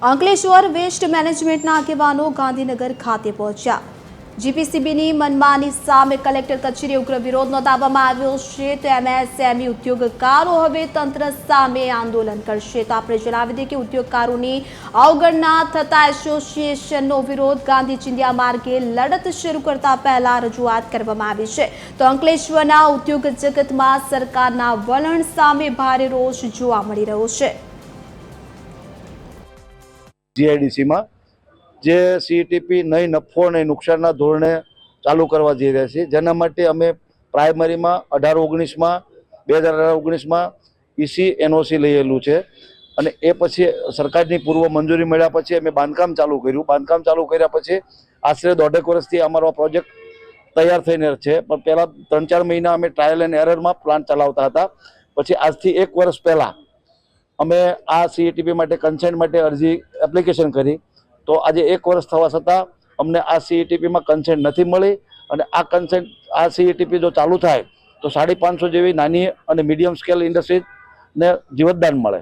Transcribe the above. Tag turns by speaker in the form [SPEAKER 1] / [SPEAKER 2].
[SPEAKER 1] Ankleshwar waste મેનેજમેન્ટના આગેવાનો ગાંધીનગર ખાતે પહોંચ્યા। જીપીસીબીની મનમાની સામે કલેક્ટર કચેરીએ ઉગ્ર વિરોધ નોંધાવવામાં આવ્યો છે। તો એમએસએમઈ ઉદ્યોગકારો હવે તંત્ર સામે આંદોલન કરશે। તો આપણે જણાવી દઈએ કે ઉદ્યોગકારોની અવગણના થતા એસોસિએશનનો વિરોધ ગાંધી ચિંધ્યા માર્ગે લડત શરૂ કરતા પહેલા રજૂઆત કરવામાં આવી છે। તો અંકલેશ્વરના ઉદ્યોગ જગતમાં સરકારના વલણ સામે ભારે રોષ જોવા મળી રહ્યો છે।
[SPEAKER 2] જીઆઈડીસી में जे सीईटीपी नहीं नफो नहीं नुकसान धोरणे चालू करवा जई रह्या छे, जेना माटे अमे प्राइमरी में 18-19 में 2019 में ईसी एनओसी लईएलू छे अने ए पछी सरकारनी पूर्व मंजूरी मळ्या पछी अमे बांधकाम चालू कर्युं। बांधकाम चालू कर्या पछी आश्रे 1.5 वर्षथी अमारो प्रोजेक्ट तैयार थईने छे, पण पहेला 3-4 महीना अमे ट्रायल एंड एरर में प्लान चलावता हता। पछी आजथी 1 वर्ष पहेला अमे आ सीईटीपी माटे कन्सेंट माटे अरजी एप्लिकेशन करी, तो आज 1 वर्ष थवा छतां अमने आ सीईटीपी में कन्सेंट नहीं मळी अने आ कन्सेंट आ सीईटीपी जो चालू थाय तो 550 जेवी नानी अने मीडियम स्केल इंडस्ट्री ने जीवतदान मळे।